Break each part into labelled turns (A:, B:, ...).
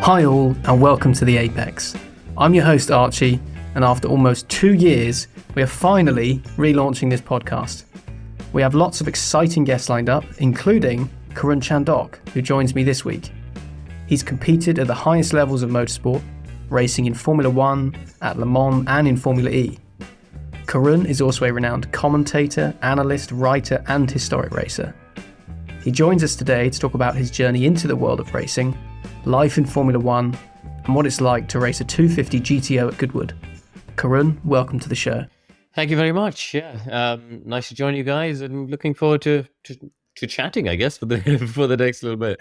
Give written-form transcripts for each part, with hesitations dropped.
A: Hi all, and welcome to The Apex. I'm your host Archie, and after almost 2 years, we are finally relaunching this podcast. We have lots of exciting guests lined up, including Karun Chandhok, who joins me this week. He's competed at the highest levels of motorsport, racing in Formula 1, at Le Mans and in Formula E. Karun is also a renowned commentator, analyst, writer and historic racer. He joins us today to talk about his journey into the world of racing, life in Formula 1, and what it's like to race a 250 GTO at Goodwood. Karun, welcome to the show.
B: Thank you very much. Yeah, nice to join you guys, and looking forward to chatting, I guess, for the next little bit.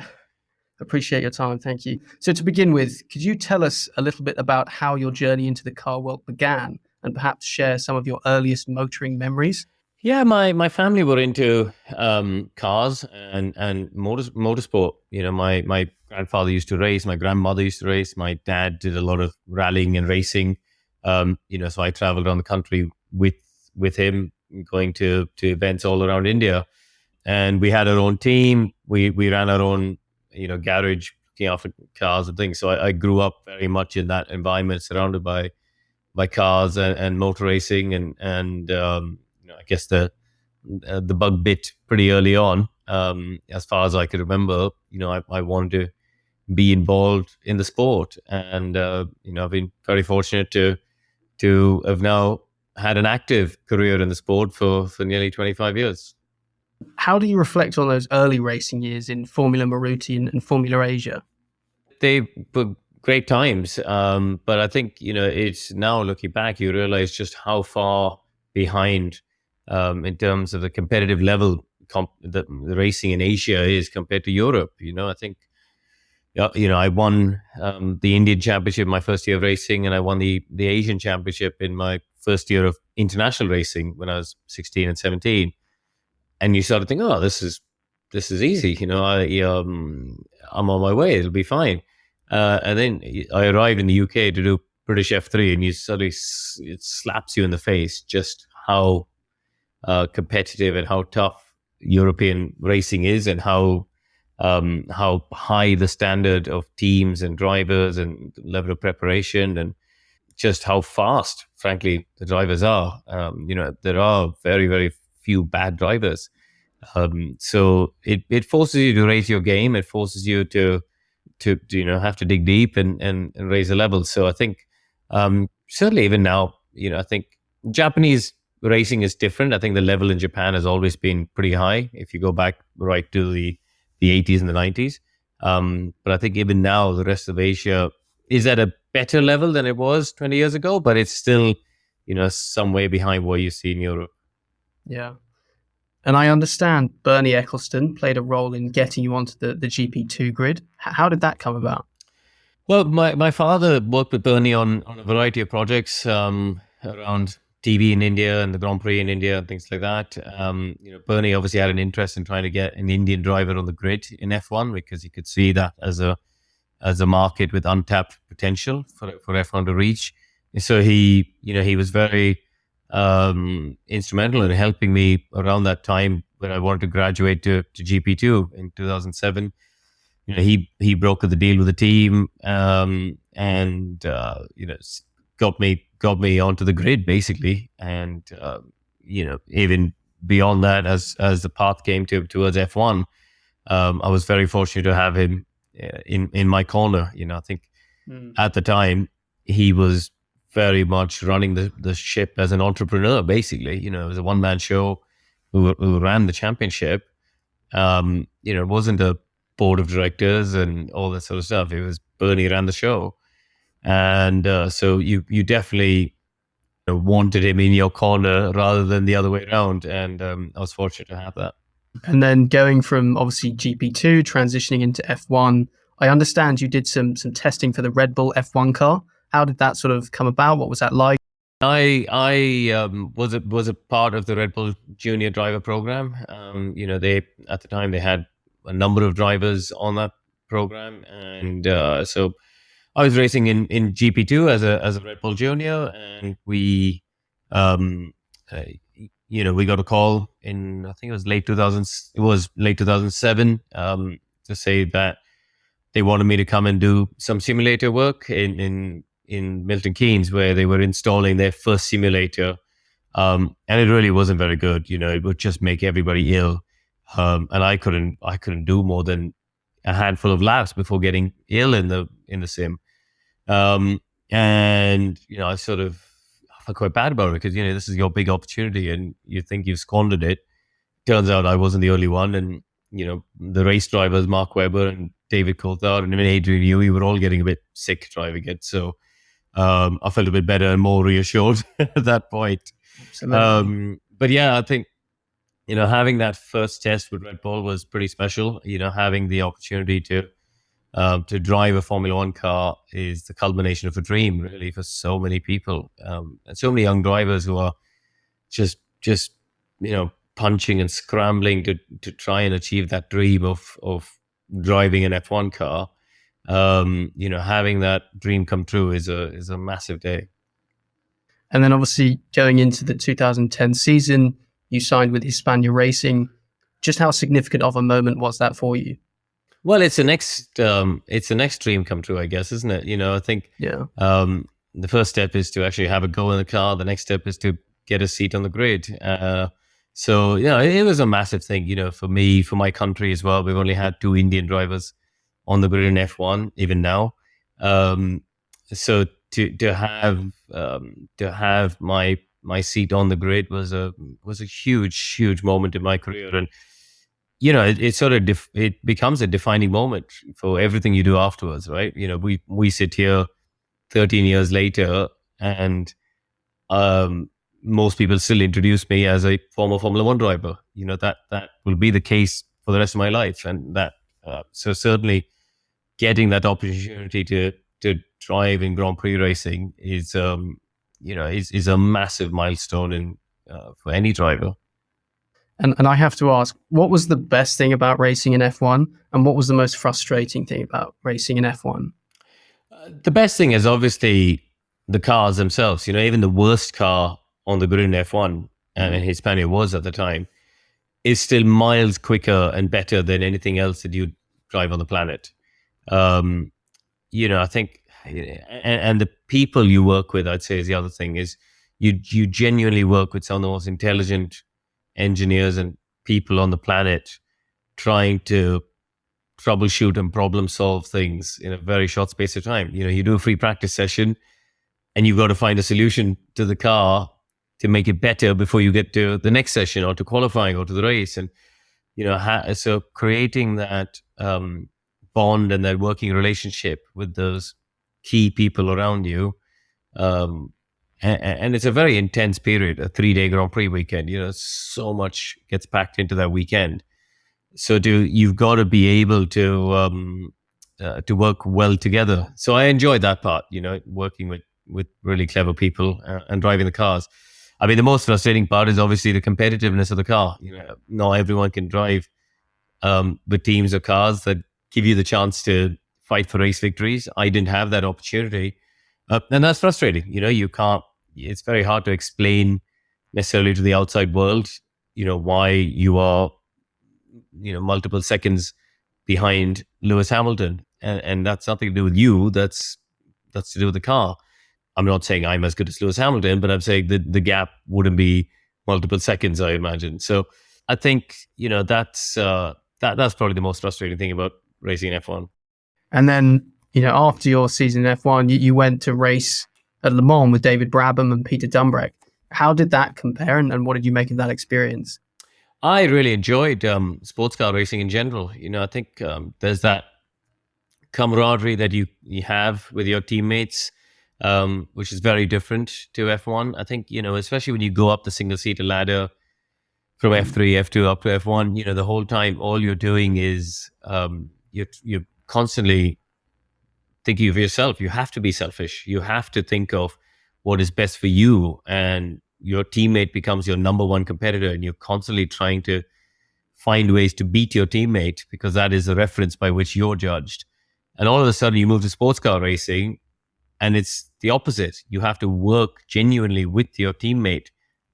A: Appreciate your time, thank you. So to begin with, could you tell us a little bit about how your journey into the car world began, and perhaps share some of your earliest motoring memories?
B: Yeah, my family were into cars and motorsport. You know, my grandfather used to race, my grandmother used to race, my dad did a lot of rallying and racing. So I traveled around the country with him, going to events all around India, and we had our own team. We ran our own garage, looking after cars and things. So I grew up very much in that environment, surrounded by cars and motor racing, and I guess the bug bit pretty early on. As far as I could remember, I wanted to be involved in the sport, and I've been very fortunate to have now had an active career in the sport for nearly 25 years.
A: How do you reflect on those early racing years in Formula Maruti and Formula Asia?
B: They were great times, but I think it's now, looking back, you realize just how far behind in terms of the competitive level the racing in Asia is compared to Europe. I think I won the Indian Championship my first year of racing, and I won the Asian Championship in my first year of international racing when I was 16 and 17. And you sort of think, oh, this is easy. I'm on my way. It'll be fine. And then I arrived in the UK to do British F3, and you suddenly, it slaps you in the face just how competitive and how tough European racing is, and how high the standard of teams and drivers and level of preparation, and just how fast, frankly, the drivers are. There are very, very few bad drivers. So it forces you to raise your game. It forces you to have to dig deep and raise the level. So I think certainly even now, I think Japanese racing is different. I think the level in Japan has always been pretty high if you go back right to the 80s and the 90s. But I think even now the rest of Asia is at a better level than it was 20 years ago, but it's still some way behind what you see in Europe.
A: Yeah. And I understand Bernie Ecclestone played a role in getting you onto the GP2 grid. How did that come about?
B: Well, my father worked with Bernie on a variety of projects around TV in India and the Grand Prix in India and things like that. Bernie obviously had an interest in trying to get an Indian driver on the grid in F1, because he could see that as a market with untapped potential for F1 to reach. And so he was very instrumental in helping me around that time when I wanted to graduate to GP2 in 2007. He brokered the deal with the team, and got me onto the grid basically. And even beyond that, as the path came towards F1, I was very fortunate to have him in my corner. I think at the time he was very much running the ship as an entrepreneur, basically. It was a one-man show who ran the championship. It wasn't a board of directors and all that sort of stuff. It was Bernie ran the show. And so you definitely wanted him in your corner rather than the other way around. And I was fortunate to have that.
A: And then going from obviously GP2, transitioning into F1, I understand you did some testing for the Red Bull F1 car. How did that sort of come about? What was that like?
B: I was a part of the Red Bull Junior Driver Program. They at the time they had a number of drivers on that program, and so I was racing in GP2 as a Red Bull Junior, and we we got a call in, I think it was late 2007 to say that they wanted me to come and do some simulator work in Milton Keynes, where they were installing their first simulator. And it really wasn't very good. It would just make everybody ill. And I couldn't do more than a handful of laps before getting ill in the sim. And I sort of felt quite bad about it, because this is your big opportunity and you think you've squandered it. Turns out I wasn't the only one, and the race drivers, Mark Webber and David Coulthard and even Adrian Newey, were all getting a bit sick driving it. So I felt a bit better and more reassured at that point. But yeah, I think having that first test with Red Bull was pretty special. Having the opportunity to drive a Formula One car is the culmination of a dream, really, for so many people, and so many young drivers who are just punching and scrambling to try and achieve that dream of driving an F1 car. Having that dream come true is a massive day.
A: And then obviously going into the 2010 season, you signed with Hispania Racing. Just how significant of a moment was that for you?
B: Well, it's the next dream come true, I guess, isn't it? I think the first step is to actually have a go in the car. The next step is to get a seat on the grid. So it was a massive thing, for me, for my country as well. We've only had 2 Indian drivers on the grid in F1, even now. So to have my seat on the grid was a huge moment in my career. And it sort of it becomes a defining moment for everything you do afterwards, right? We sit here 13 years later, and most people still introduce me as a former Formula One driver. That will be the case for the rest of my life, and that so certainly getting that opportunity to drive in Grand Prix racing is a massive milestone for any driver.
A: And I have to ask, what was the best thing about racing in F1, and what was the most frustrating thing about racing in F1?
B: The best thing is obviously the cars themselves. Even the worst car on the grid in F1, and Hispania was at the time, is still miles quicker and better than anything else that you drive on the planet. I think, and the people you work with, I'd say, is the other thing, is you genuinely work with some of the most intelligent engineers and people on the planet, trying to troubleshoot and problem solve things in a very short space of time. You do a free practice session and you've got to find a solution to the car to make it better before you get to the next session or to qualifying or to the race. And so creating that bond and that working relationship with those key people around you, and it's a very intense period, a 3-day Grand Prix weekend. So much gets packed into that weekend. So you've got to be able to work well together. So I enjoyed that part, working with really clever people and driving the cars. I mean, the most frustrating part is obviously the competitiveness of the car. Not everyone can drive with teams or cars that give you the chance to fight for race victories. I didn't have that opportunity. And that's frustrating. You can't, it's very hard to explain necessarily to the outside world, why you are, multiple seconds behind Lewis Hamilton. And that's nothing to do with you. That's to do with the car. I'm not saying I'm as good as Lewis Hamilton, but I'm saying that the gap wouldn't be multiple seconds, I imagine. So I think, that's probably the most frustrating thing about racing in F1.
A: And then, after your season in F1, you went to race at Le Mans with David Brabham and Peter Dumbreck. How did that compare, and what did you make of that experience?
B: I really enjoyed sports car racing in general. I think there's that camaraderie that you have with your teammates, which is very different to F1. I think, especially when you go up the single-seater ladder from F3, F2 up to F1, the whole time, all you're doing is you're constantly thinking of yourself. You have to be selfish. You have to think of what is best for you, and your teammate becomes your number one competitor, and you're constantly trying to find ways to beat your teammate because that is the reference by which you're judged. And all of a sudden you move to sports car racing and it's the opposite. You have to work genuinely with your teammate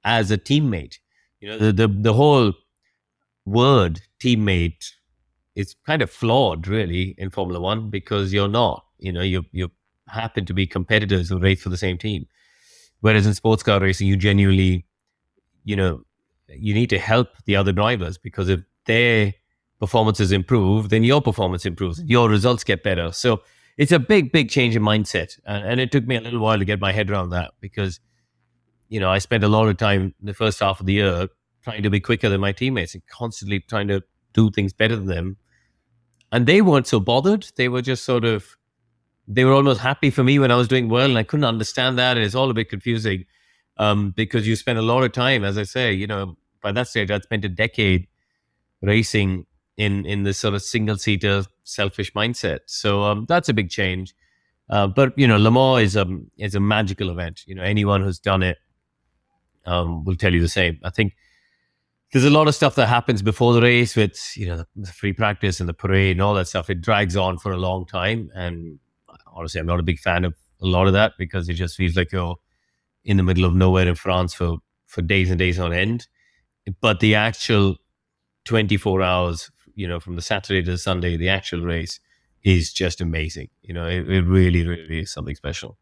B: as a teammate. The whole word teammate it's kind of flawed really in Formula One, because you're not, you happen to be competitors who race for the same team. Whereas in sports car racing, you genuinely, you know, you need to help the other drivers, because if their performances improve, then your performance improves, your results get better. So it's a big change in mindset. And it took me a little while to get my head around that, because, I spent a lot of time in the first half of the year trying to be quicker than my teammates and constantly trying to do things better than them. And they weren't so bothered. They were just they were almost happy for me when I was doing well. And I couldn't understand that. And it's all a bit confusing, because you spend a lot of time, as I say, by that stage, I'd spent a decade racing in this sort of single-seater, selfish mindset. So that's a big change. But, Le Mans is a magical event. Anyone who's done it will tell you the same. I think there's a lot of stuff that happens before the race with, the free practice and the parade and all that stuff. It drags on for a long time. And honestly, I'm not a big fan of a lot of that, because it just feels like you're in the middle of nowhere in France for days and days on end. But the actual 24 hours, from the Saturday to the Sunday, the actual race is just amazing. It really, really is something special.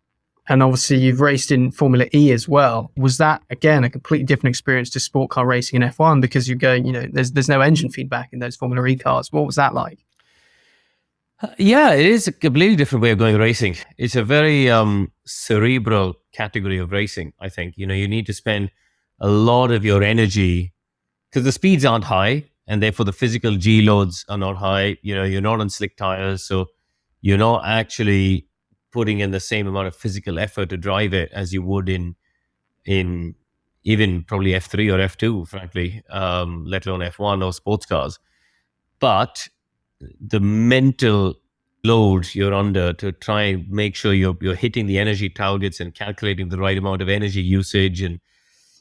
A: And obviously you've raced in Formula E as well. Was that, again, a completely different experience to sport car racing in F1, because you're going, there's no engine feedback in those Formula E cars? What was that like?
B: Yeah, it is a completely different way of going racing. It's a very cerebral category of racing, I think. You need to spend a lot of your energy, because the speeds aren't high, and therefore the physical G loads are not high. You're not on slick tires, so you're not actually putting in the same amount of physical effort to drive it as you would in even probably F3 or F2, frankly, let alone F1 or sports cars. But the mental load you're under to try and make sure you're hitting the energy targets and calculating the right amount of energy usage and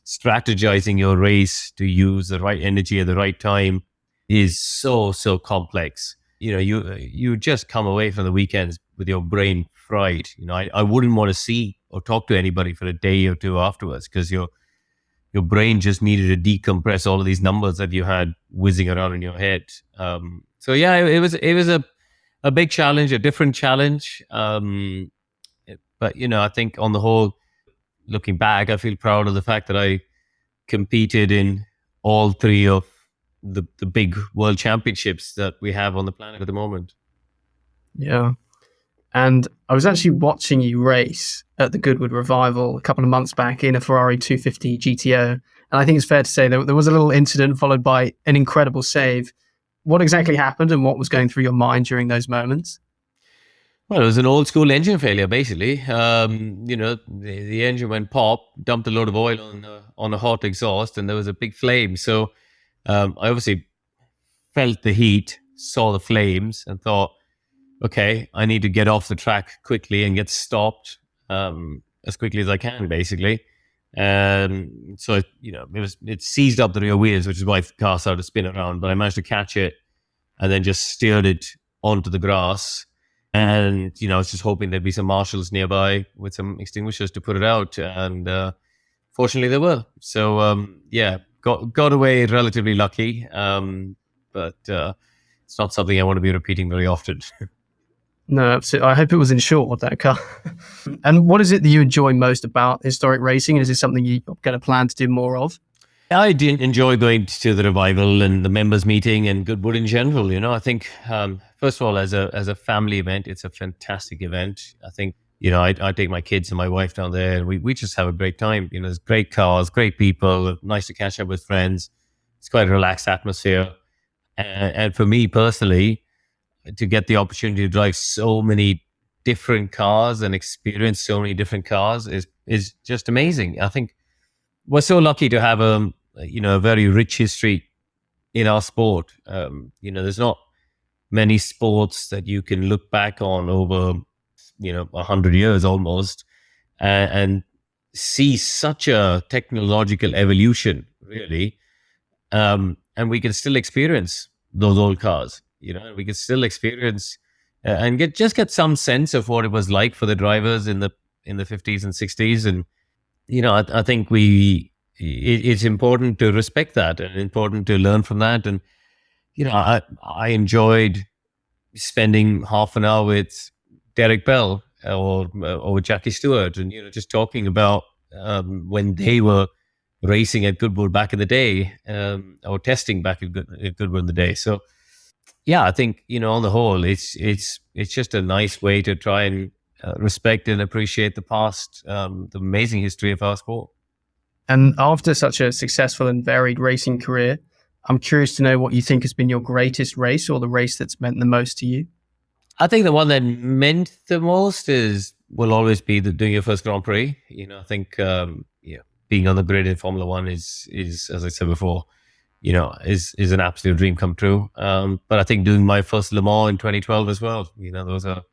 B: strategizing your race to use the right energy at the right time is so complex. You just come away from the weekends with your brain fried. I wouldn't want to see or talk to anybody for a day or two afterwards, because your brain just needed to decompress all of these numbers that you had whizzing around in your head. So yeah, it was a big challenge, a different challenge. But I think on the whole, looking back, I feel proud of the fact that I competed in all three of the big world championships that we have on the planet at the moment.
A: Yeah. And I was actually watching you race at the Goodwood Revival a couple of months back in a Ferrari 250 GTO. And I think it's fair to say that there was a little incident followed by an incredible save. What exactly happened, and what was going through your mind during those moments?
B: Well, it was an old school engine failure, basically. The engine went pop, dumped a load of oil on a hot exhaust, and there was a big flame. So I obviously felt the heat, saw the flames, and thought, okay, I need to get off the track quickly and get stopped as quickly as I can, basically. So it seized up the rear wheels, which is why the car started to spin around. But I managed to catch it and then just steered it onto the grass. And I was just hoping there'd be some marshals nearby with some extinguishers to put it out. And fortunately, there were. So got away relatively lucky. But it's not something I want to be repeating very often.
A: No, absolutely. I hope it was insured, that car. And what is it that you enjoy most about historic racing? Is it something you're going to plan to do more of?
B: I did enjoy going to the Revival and the members meeting and Goodwood in general. I think, first of all, as a family event, it's a fantastic event. I think, I take my kids and my wife down there, and we just have a great time. There's great cars, great people, nice to catch up with friends. It's quite a relaxed atmosphere. And for me personally, to get the opportunity to drive so many different cars and experience so many different cars is just amazing. I think we're so lucky to have a very rich history in our sport. There's not many sports that you can look back on over 100 years almost and see such a technological evolution, really. And we can still experience those old cars. We can still experience and get some sense of what it was like for the drivers in the 50s and 60s. And I think it's important to respect that and important to learn from that. And I enjoyed spending half an hour with Derek Bell or Jackie Stewart, and just talking about when they were racing at Goodwood back in the day, or testing back at Goodwood in the day. So yeah, I think on the whole, it's just a nice way to try and respect and appreciate the past, the amazing history of our sport.
A: And after such a successful and varied racing career, I'm curious to know what you think has been your greatest race or the race that's meant the most to you.
B: I think the one that meant the most will always be doing your first Grand Prix. I think being on the grid in Formula One is as I said before, is an absolute dream come true. But I think doing my first Le Mans in 2012 as well, those are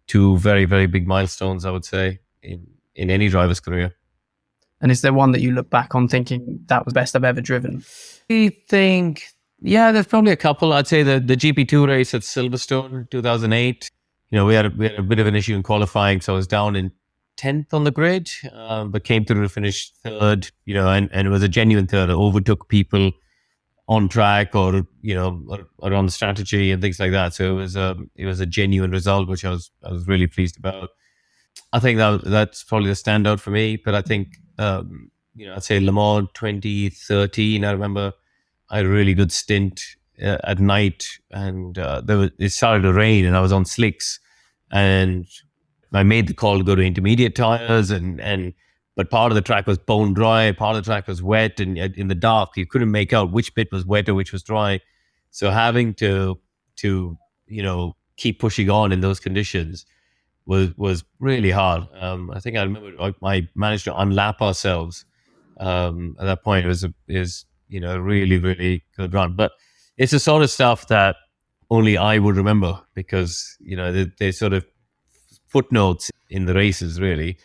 B: two very, very big milestones, I would say, in any driver's career.
A: And is there one that you look back on thinking that was the best I've ever driven?
B: I think, yeah, there's probably a couple. I'd say the GP2 race at Silverstone 2008. We had a bit of an issue in qualifying, so I was down in 10th on the grid, but came through to finish third. And it was a genuine third. I overtook people on track or on the strategy and things like that. So it was a genuine result, which I was really pleased about. I think that's probably the standout for me. But I think I'd say Le Mans 2013. I remember I had a really good stint at night, and it started to rain, and I was on slicks, and I made the call to go to intermediate tires, but part of the track was bone dry, part of the track was wet, and in the dark you couldn't make out which bit was wet or which was dry. So having to keep pushing on in those conditions was really hard. I think I remember I managed to unlap ourselves at that point. It was a really, really good run. But it's the sort of stuff that only I would remember, because they're sort of footnotes in the races, really.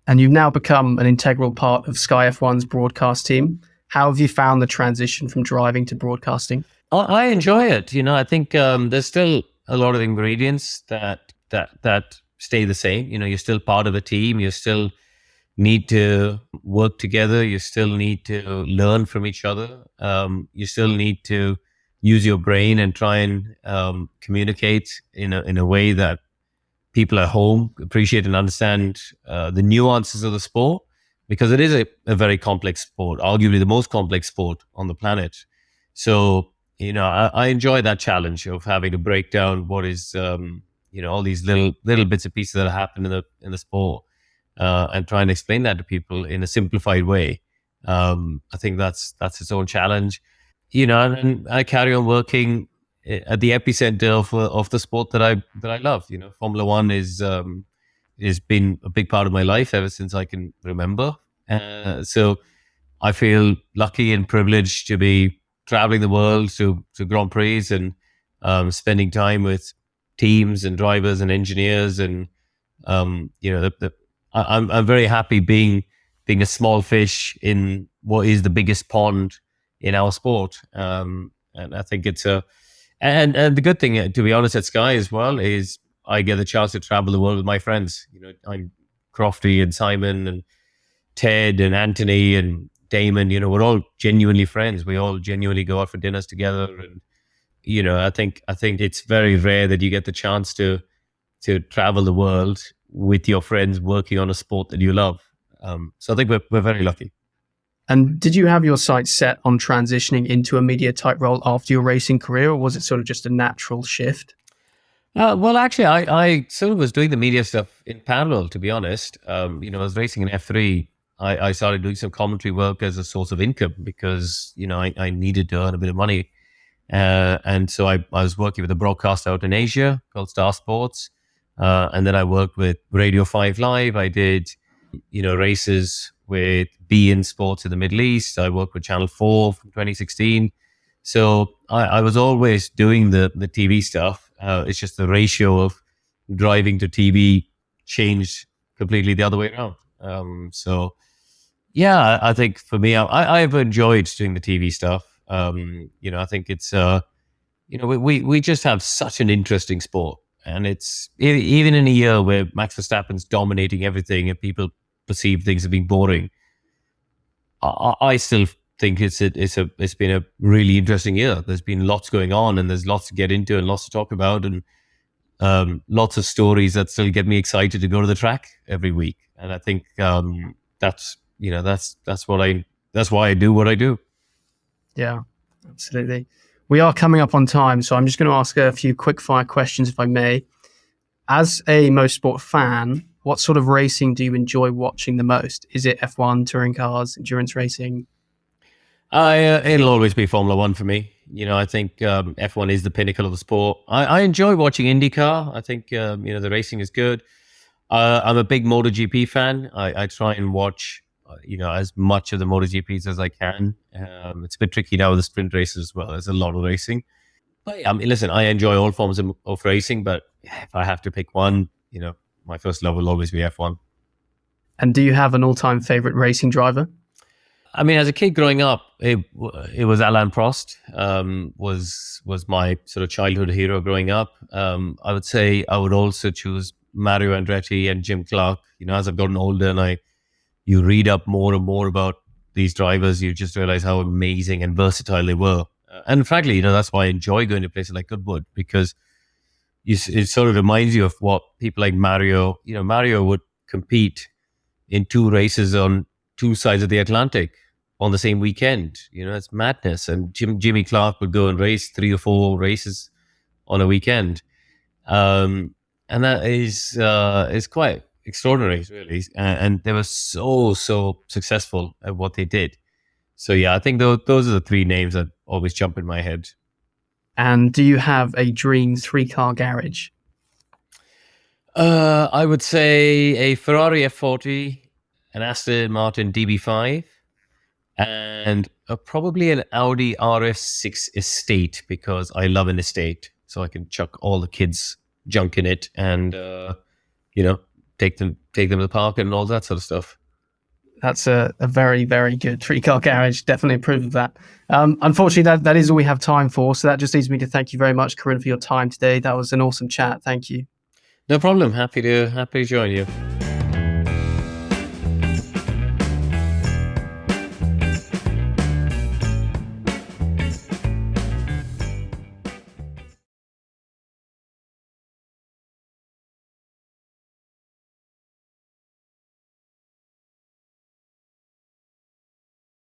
A: And you've now become an integral part of Sky F1's broadcast team. How have you found the transition from driving to broadcasting?
B: I enjoy it. I think there's still a lot of ingredients that stay the same. You're still part of a team. You still need to work together. You still need to learn from each other. You still need to use your brain and try and communicate in a way that people at home appreciate and understand the nuances of the sport, because it is a very complex sport, arguably the most complex sport on the planet. So, I enjoy that challenge of having to break down what is, all these little bits and pieces that happen in the sport, and try and explain that to people in a simplified way. I think that's its own challenge, and I carry on working at the epicenter of the sport that I love. Formula One has been a big part of my life ever since I can remember. So I feel lucky and privileged to be traveling the world to Grand Prix and spending time with teams and drivers and engineers, and I'm very happy being a small fish in what is the biggest pond in our sport. And I think it's and the good thing, to be honest, at Sky as well, is I get the chance to travel the world with my friends. I'm Crofty and Simon and Ted and Anthony and Damon. We're all genuinely friends. We all genuinely go out for dinners together, and I think it's very rare that you get the chance to travel the world with your friends working on a sport that you love. So I think we're very lucky.
A: And did you have your sights set on transitioning into a media type role after your racing career, or was it sort of just a natural shift?
B: Well, actually, I sort of was doing the media stuff in parallel, to be honest. I was racing in F3. I started doing some commentary work as a source of income because, I needed to earn a bit of money. And so I was working with a broadcast out in Asia called Star Sports. And then I worked with Radio 5 Live. I did, races with beIN Sports in the Middle East. I worked with Channel 4 from 2016. So I was always doing the TV stuff. It's just the ratio of driving to TV changed completely the other way around. So yeah, I think for me, I've enjoyed doing the TV stuff. I think it's, we just have such an interesting sport. And it's even in a year where Max Verstappen's dominating everything and people perceive things as being boring, I still think it's been a really interesting year. There's been lots going on, and there's lots to get into and lots to talk about, and lots of stories that still get me excited to go to the track every week. And I think that's why I do what I do.
A: Yeah, absolutely. We are coming up on time, so I'm just going to ask a few quick fire questions, if I may. As a motorsport fan, what sort of racing do you enjoy watching the most? Is it F1, touring cars, endurance racing?
B: It'll always be Formula One for me. I think F1 is the pinnacle of the sport. I enjoy watching IndyCar. I think the racing is good. I'm a big MotoGP fan. I try and watch as much of the MotoGPs as I can. It's a bit tricky now with the sprint races as well. There's a lot of racing. But listen, I enjoy all forms of racing. But if I have to pick one, my first love will always be F1.
A: And do you have an all-time favorite racing driver?
B: As a kid growing up, it was Alain Prost. Was my sort of childhood hero growing up. I would say I would also choose Mario Andretti and Jim Clark. As I've gotten older and you read up more and more about these drivers, you just realize how amazing and versatile they were. And frankly, that's why I enjoy going to places like Goodwood, because it sort of reminds you of what people like Mario. Mario would compete in 2 races on 2 sides of the Atlantic on the same weekend. It's madness. And Jimmy Clark would go and race 3 or 4 races on a weekend. And that is quite extraordinary, really. And they were so successful at what they did. So yeah, I think those are the 3 names that always jump in my head.
A: And do you have a dream 3-car garage?
B: I would say a Ferrari F40, an Aston Martin DB5, and probably an Audi RS6 Estate, because I love an estate, so I can chuck all the kids' junk in it and take them to the park and all that sort of stuff.
A: That's a very, very good 3-car garage. Definitely approve of that. Unfortunately, that is all we have time for. So that just leaves me to thank you very much, Karun, for your time today. That was an awesome chat. Thank you.
B: No problem. Happy to join you.